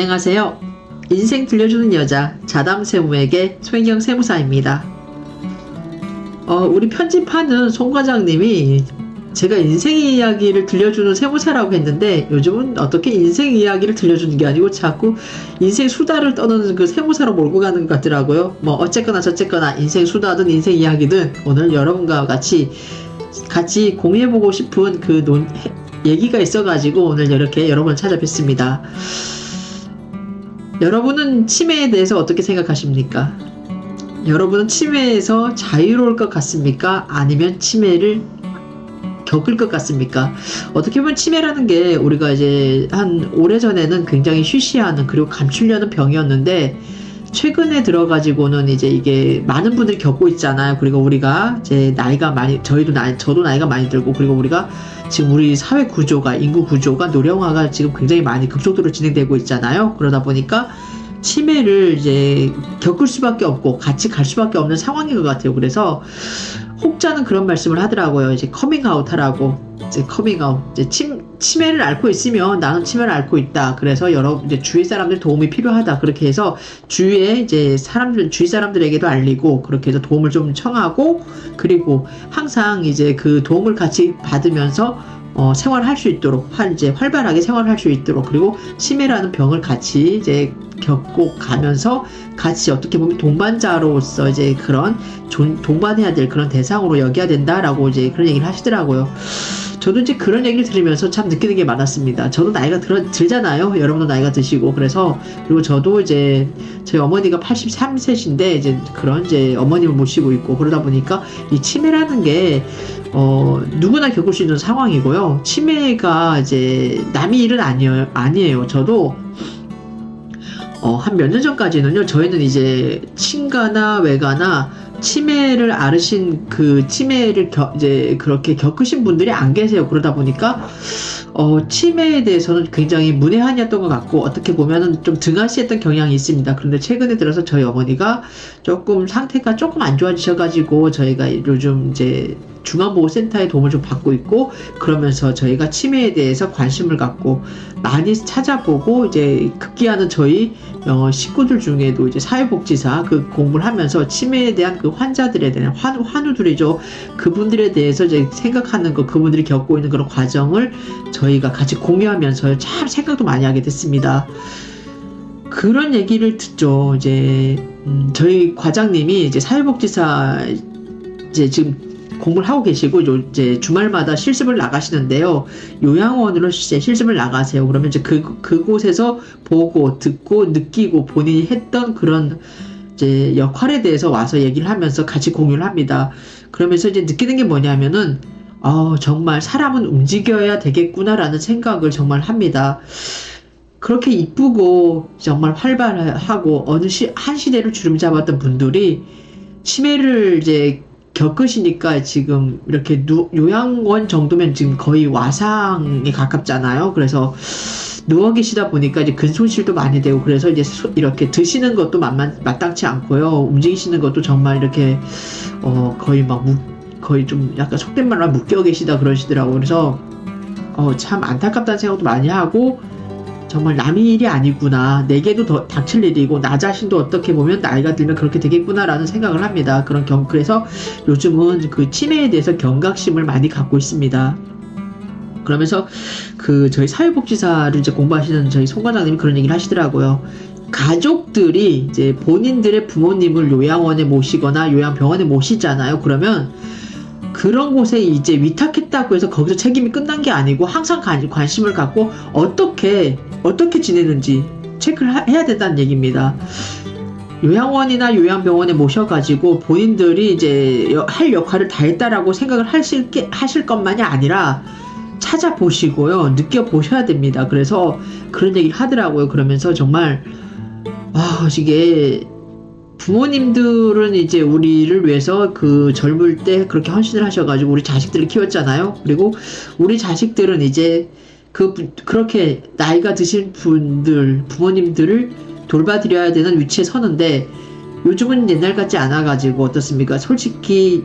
안녕하세요. 인생 들려주는 여자 자담세무에게 손혜경 세무사입니다. 우리 편집하는 송 과장님이 제가 인생 이야기를 들려주는 세무사라고 했는데 요즘은 어떻게 인생 이야기를 들려주는 게 아니고 자꾸 인생 수다를 떠는 그 세무사로 몰고 가는 것 같더라고요. 뭐 어쨌거나 저쨌거나 인생 수다든 인생 이야기든 오늘 여러분과 같이 공유해보고 싶은 그 얘기가 있어가지고 오늘 이렇게 여러분을 찾아뵙습니다. 여러분은 치매에 대해서 어떻게 생각하십니까? 여러분은 치매에서 자유로울 것 같습니까? 아니면 치매를 겪을 것 같습니까? 어떻게 보면 치매라는 게 우리가 이제 한 오래전에는 굉장히 쉬쉬하는 그리고 감추려는 병이었는데 최근에 들어가지고는 이제 이게 많은 분들이 겪고 있잖아요. 그리고 우리가 이제 저도 나이가 많이 들고, 그리고 우리가 지금 우리 사회 구조가, 인구 구조가 노령화가 지금 굉장히 많이 급속도로 진행되고 있잖아요. 그러다 보니까 치매를 이제 겪을 수밖에 없고 같이 갈 수밖에 없는 상황인 것 같아요. 그래서 혹자는 그런 말씀을 하더라고요. 이제 커밍아웃 하라고. 이제 커밍아웃. 이제 치매를 앓고 있으면 나는 치매를 앓고 있다. 그래서 이제 주위 사람들 도움이 필요하다. 그렇게 해서 주위 사람들에게도 알리고, 그렇게 해서 도움을 좀 청하고, 그리고 항상 이제 그 도움을 같이 받으면서 생활할 수 있도록, 이제 활발하게 생활할 수 있도록, 그리고 치매라는 병을 같이 이제 겪고 가면서 같이 어떻게 보면 동반자로서 이제 그런 동반해야 될 그런 대상으로 여겨야 된다라고 이제 그런 얘기를 하시더라고요. 저도 이제 그런 얘기를 들으면서 참 느끼는 게 많았습니다. 저도 나이가 들잖아요. 여러분도 나이가 드시고. 그리고 저도 이제 저희 어머니가 83세신데 이제 그런 이제 어머님을 모시고 있고, 그러다 보니까 이 치매라는 게 누구나 겪을 수 있는 상황이고요. 치매가 이제 남의 일은 아니에요. 저도 한 몇 년 전까지는요, 저희는 이제 친가나 외가나 치매를 앓으신 치매를 이제 그렇게 겪으신 분들이 안 계세요. 그러다 보니까 치매에 대해서는 굉장히 문외한이었던 것 같고, 어떻게 보면은 좀 등한시했던 경향이 있습니다. 그런데 최근에 들어서 저희 어머니가 상태가 조금 안 좋아지셔가지고 저희가 요즘 이제 중앙보호센터의 도움을 좀 받고 있고, 그러면서 저희가 치매에 대해서 관심을 갖고 많이 찾아보고, 이제 급기야는 저희 식구들 중에도 이제 사회복지사 공부를 하면서 치매에 대한 그 환자들에 대한 환우들이죠. 그분들에 대해서 이제 생각하는 그분들이 겪고 있는 그런 과정을 저희가 같이 공유하면서 참 생각도 많이 하게 됐습니다. 그런 얘기를 듣죠. 이제 저희 과장님이 이제 사회복지사 이제 지금 공부를 하고 계시고, 이제 주말마다 실습을 나가시는데요. 요양원으로 이제 실습을 나가세요. 그러면 이제 그곳에서 보고, 듣고, 느끼고, 본인이 했던 그런 이제 역할에 대해서 와서 얘기를 하면서 같이 공유를 합니다. 그러면서 이제 느끼는 게 뭐냐면은, 정말 사람은 움직여야 되겠구나라는 생각을 정말 합니다. 그렇게 이쁘고, 정말 활발하고, 한 시대를 주름잡았던 분들이 치매를 이제 겪으시니까 지금 이렇게 요양원 정도면 지금 거의 와상에 가깝잖아요. 그래서 누워 계시다 보니까 이제 근손실도 많이 되고, 그래서 이제 이렇게 드시는 것도 마땅치 않고요. 움직이시는 것도 정말 이렇게 거의 좀 약간 속된 말로 묶여 계시다 그러시더라고요. 그래서 참 안타깝다는 생각도 많이 하고, 정말 남의 일이 아니구나, 내게도 더 닥칠 일이고 나 자신도 어떻게 보면 나이가 들면 그렇게 되겠구나라는 생각을 합니다. 그래서 요즘은 그 치매에 대해서 경각심을 많이 갖고 있습니다. 그러면서 저희 사회복지사를 이제 공부하시는 저희 송 과장님이 그런 얘기를 하시더라고요. 가족들이 이제 본인들의 부모님을 요양원에 모시거나 요양병원에 모시잖아요. 그러면 그런 곳에 이제 위탁했다고 해서 거기서 책임이 끝난 게 아니고, 항상 관심을 갖고 어떻게 지내는지 체크를 해야 된다는 얘기입니다. 요양원이나 요양병원에 모셔가지고 본인들이 이제 할 역할을 다 했다라고 생각을 하실 것만이 아니라 찾아보시고요, 느껴보셔야 됩니다. 그래서 그런 얘기를 하더라고요. 그러면서 정말 이게 부모님들은 이제 우리를 위해서 젊을 때 그렇게 헌신을 하셔가지고 우리 자식들을 키웠잖아요. 그리고 우리 자식들은 이제 그렇게 나이가 드신 부모님들을 돌봐드려야 되는 위치에 서는데, 요즘은 옛날 같지 않아가지고 어떻습니까? 솔직히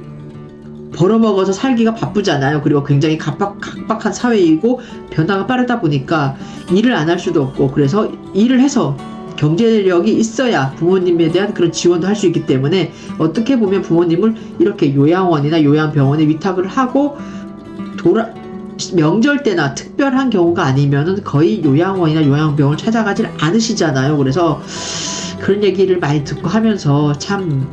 벌어먹어서 살기가 바쁘잖아요. 그리고 굉장히 각박한 사회이고 변화가 빠르다 보니까 일을 안 할 수도 없고, 그래서 일을 해서 경제력이 있어야 부모님에 대한 그런 지원도 할 수 있기 때문에 어떻게 보면 부모님을 이렇게 요양원이나 요양병원에 위탁을 하고 명절 때나 특별한 경우가 아니면은 거의 요양원이나 요양병원을 찾아가질 않으시잖아요. 그래서 그런 얘기를 많이 듣고 하면서 참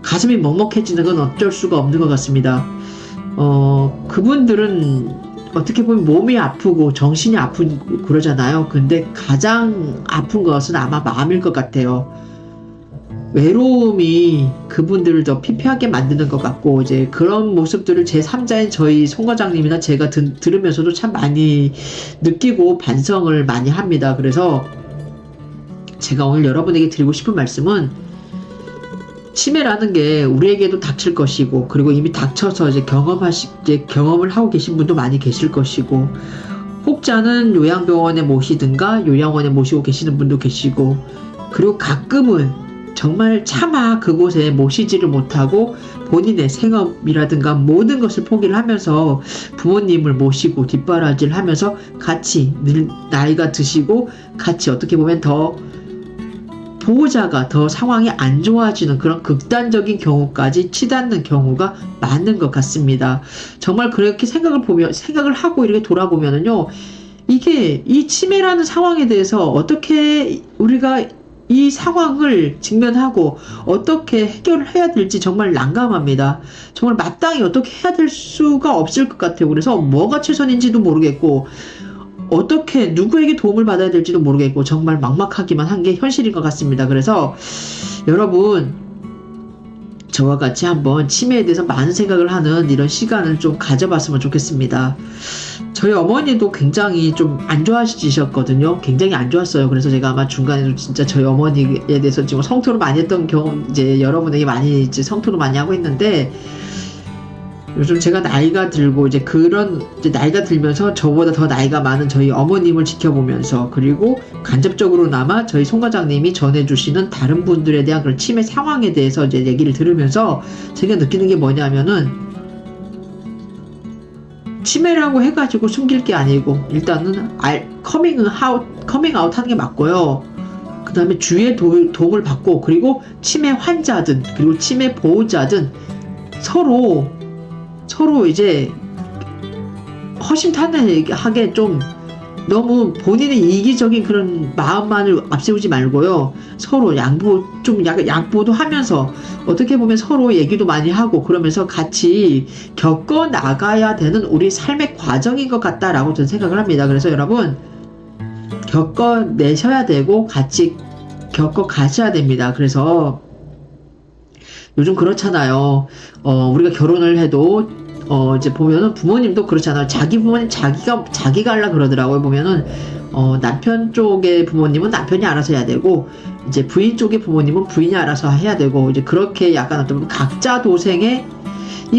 가슴이 먹먹해지는 건 어쩔 수가 없는 것 같습니다. 그분들은 어떻게 보면 몸이 아프고 정신이 아프고 그러잖아요. 근데 가장 아픈 것은 아마 마음일 것 같아요. 외로움이 그분들을 더 피폐하게 만드는 것 같고, 이제 그런 모습들을 제3자인 저희 송 과장님이나 제가 들으면서도 참 많이 느끼고 반성을 많이 합니다. 그래서 제가 오늘 여러분에게 드리고 싶은 말씀은, 치매라는 게 우리에게도 닥칠 것이고, 그리고 이미 닥쳐서 이제 경험을 하고 계신 분도 많이 계실 것이고, 혹자는 요양병원에 모시든가 요양원에 모시고 계시는 분도 계시고, 그리고 가끔은 정말 차마 그곳에 모시지를 못하고 본인의 생업이라든가 모든 것을 포기를 하면서 부모님을 모시고 뒷바라지를 하면서 같이 나이가 드시고 같이 어떻게 보면 더 보호자가 더 상황이 안 좋아지는 그런 극단적인 경우까지 치닫는 경우가 많은 것 같습니다. 정말 그렇게 생각을 하고 이렇게 돌아보면은요, 이게 이 치매라는 상황에 대해서 어떻게 우리가 이 상황을 직면하고 어떻게 해결을 해야 될지 정말 난감합니다. 정말 마땅히 어떻게 해야 될 수가 없을 것 같아요. 그래서 뭐가 최선인지도 모르겠고, 어떻게 누구에게 도움을 받아야 될지도 모르겠고, 정말 막막하기만 한 게 현실인 것 같습니다. 그래서 여러분, 저와 같이 한번 치매에 대해서 많은 생각을 하는 이런 시간을 좀 가져봤으면 좋겠습니다. 저희 어머니도 굉장히 좀 안 좋아지셨거든요. 굉장히 안 좋았어요. 그래서 제가 아마 중간에도 진짜 저희 어머니에 대해서 지금 성토를 많이 했던 경험, 이제 여러분에게 많이 이제 성토를 많이 하고 있는데, 요즘 제가 나이가 들고 이제 나이가 들면서 저보다 더 나이가 많은 저희 어머님을 지켜보면서, 그리고 간접적으로나마 저희 송 과장님이 전해주시는 다른 분들에 대한 그런 치매 상황에 대해서 이제 얘기를 들으면서 제가 느끼는 게 뭐냐면은, 치매라고 해가지고 숨길 게 아니고 일단은 커밍아웃 하는 게 맞고요. 그 다음에 주위의 도움을 받고, 그리고 치매 환자든 그리고 치매 보호자든 서로 이제 허심탄회하게 좀 너무 본인의 이기적인 그런 마음만을 앞세우지 말고요. 서로 양보도 하면서 어떻게 보면 서로 얘기도 많이 하고 그러면서 같이 겪어 나가야 되는 우리 삶의 과정인 것 같다라고 저는 생각을 합니다. 그래서 여러분, 겪어내셔야 되고 같이 겪어 가셔야 됩니다. 그래서 요즘 그렇잖아요. 우리가 결혼을 해도 이제 보면은 부모님도 그렇잖아요. 자기 부모님 자기가 하려 그러더라고요. 보면은 남편 쪽의 부모님은 남편이 알아서 해야 되고, 이제 부인 쪽의 부모님은 부인이 알아서 해야 되고, 이제 그렇게 약간 어떤 이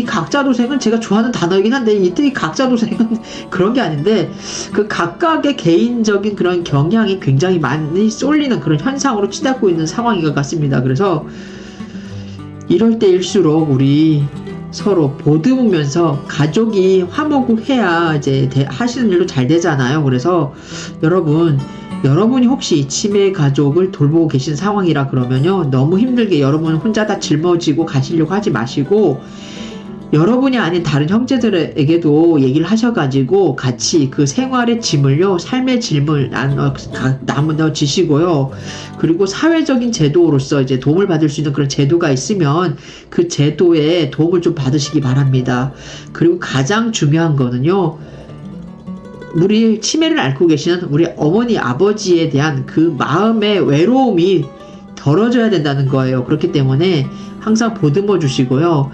각자 도생은 제가 좋아하는 단어이긴 한데, 이때 이 각자 도생은 그런 게 아닌데, 그 각각의 개인적인 그런 경향이 굉장히 많이 쏠리는 그런 현상으로 치닫고 있는 상황인 것 같습니다. 그래서 이럴 때일수록 우리 서로 보듬으면서 가족이 화목을 해야 이제 하시는 일도 잘 되잖아요. 그래서 여러분이 혹시 치매 가족을 돌보고 계신 상황이라 그러면요, 너무 힘들게 여러분 혼자 다 짊어지고 가시려고 하지 마시고, 여러분이 아닌 다른 형제들에게도 얘기를 하셔가지고 같이 그 생활의 짐을요, 삶의 짐을 나눠 지시고요. 그리고 사회적인 제도로서 이제 도움을 받을 수 있는 그런 제도가 있으면 그 제도에 도움을 좀 받으시기 바랍니다. 그리고 가장 중요한 거는요, 우리 치매를 앓고 계시는 우리 어머니 아버지에 대한 그 마음의 외로움이 덜어져야 된다는 거예요. 그렇기 때문에 항상 보듬어 주시고요.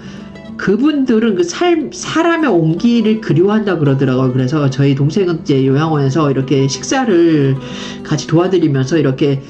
그분들은 그 사람의 온기를 그리워한다 그러더라고요. 그래서 저희 동생은 이제 요양원에서 이렇게 식사를 같이 도와드리면서 이렇게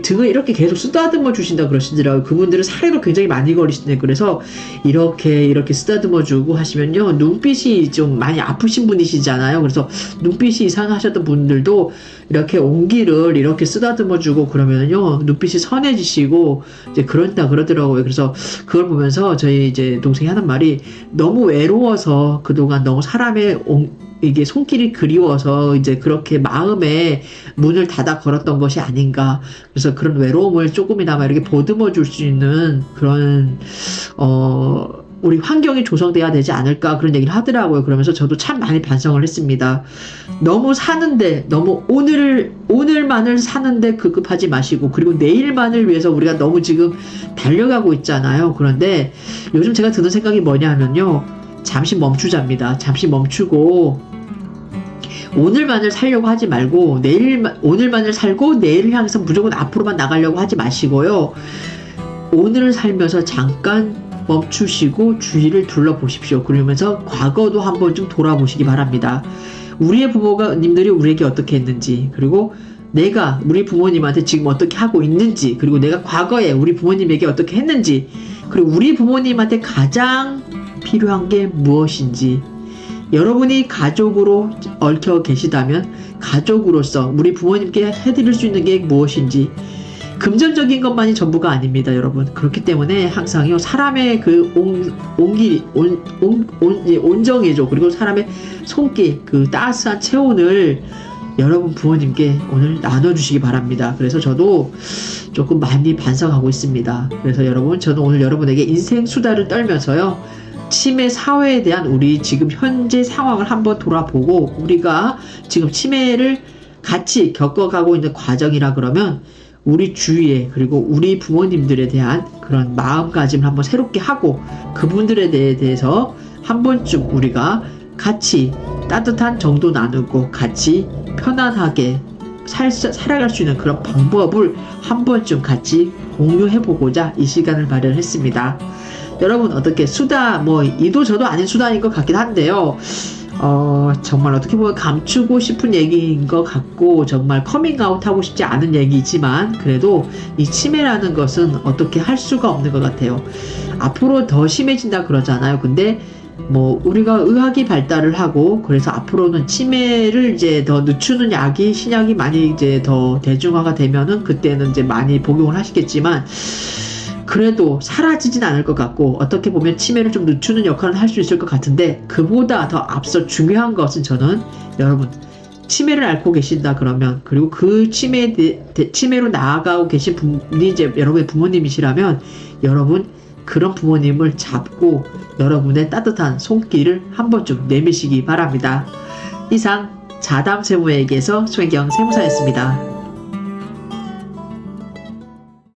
등을 이렇게 계속 쓰다듬어 주신다 그러시더라고요. 그분들은 사례도 굉장히 많이 걸리시네요. 그래서 이렇게 쓰다듬어 주고 하시면요, 눈빛이 좀 많이 아프신 분이시잖아요. 그래서 눈빛이 이상하셨던 분들도 이렇게 온기를 이렇게 쓰다듬어주고 그러면요 눈빛이 선해지시고 이제 그런다 그러더라고요. 그래서 그걸 보면서 저희 이제 동생이 하는 말이 너무 외로워서 그동안 너무 사람의 이게 손길이 그리워서 이제 그렇게 마음에 문을 닫아 걸었던 것이 아닌가. 그래서 그런 외로움을 조금이나마 이렇게 보듬어 줄 수 있는 그런 우리 환경이 조성돼야 되지 않을까 그런 얘기를 하더라고요. 그러면서 저도 참 많이 반성을 했습니다. 너무 사는데 너무 오늘만을 사는데 급급하지 마시고 그리고 내일만을 위해서 우리가 너무 지금 달려가고 있잖아요. 그런데 요즘 제가 드는 생각이 뭐냐 하면요. 잠시 멈추자입니다. 잠시 멈추고 오늘만을 살려고 하지 말고 오늘만을 살고 내일을 향해서 무조건 앞으로만 나가려고 하지 마시고요. 오늘을 살면서 잠깐 멈추시고 주위를 둘러보십시오. 그러면서 과거도 한번 좀 돌아보시기 바랍니다. 우리의 부모님들이 우리에게 어떻게 했는지, 그리고 내가 우리 부모님한테 지금 어떻게 하고 있는지, 그리고 내가 과거에 우리 부모님에게 어떻게 했는지, 그리고 우리 부모님한테 가장 필요한 게 무엇인지, 여러분이 가족으로 얽혀 계시다면 가족으로서 우리 부모님께 해드릴 수 있는 게 무엇인지, 금전적인 것만이 전부가 아닙니다, 여러분. 그렇기 때문에 항상요, 사람의 그 온정해줘. 그리고 사람의 손길, 그 따스한 체온을 여러분 부모님께 오늘 나눠주시기 바랍니다. 그래서 저도 조금 많이 반성하고 있습니다. 그래서 여러분, 저는 오늘 여러분에게 인생 수다를 떨면서요, 치매 사회에 대한 우리 지금 현재 상황을 한번 돌아보고, 우리가 지금 치매를 같이 겪어가고 있는 과정이라 그러면 우리 주위에, 그리고 우리 부모님들에 대한 그런 마음가짐을 한번 새롭게 하고 그분들에 대해서 한 번쯤 우리가 같이 따뜻한 정도 나누고 같이 편안하게 살아갈 수 있는 그런 방법을 한 번쯤 같이 공유해보고자 이 시간을 마련했습니다. 여러분 어떻게 수다, 이도 저도 아닌 수다인 것 같긴 한데요. 정말 어떻게 보면 감추고 싶은 얘기인 것 같고 정말 커밍아웃 하고 싶지 않은 얘기지만 그래도 이 치매라는 것은 어떻게 할 수가 없는 것 같아요. 앞으로 더 심해진다 그러잖아요. 근데 우리가 의학이 발달을 하고 그래서 앞으로는 치매를 이제 더 늦추는 약이 신약이 많이 이제 더 대중화가 되면은 그때는 이제 많이 복용을 하시겠지만 그래도 사라지진 않을 것 같고 어떻게 보면 치매를 좀 늦추는 역할은 할 수 있을 것 같은데 그보다 더 앞서 중요한 것은 저는 여러분 치매를 앓고 계신다 그러면 그리고 그 치매로 나아가고 계신 분이 이제 여러분의 부모님이시라면 여러분 그런 부모님을 잡고 여러분의 따뜻한 손길을 한 번쯤 내미시기 바랍니다. 이상 자담세무에게서 손혜경 세무사였습니다.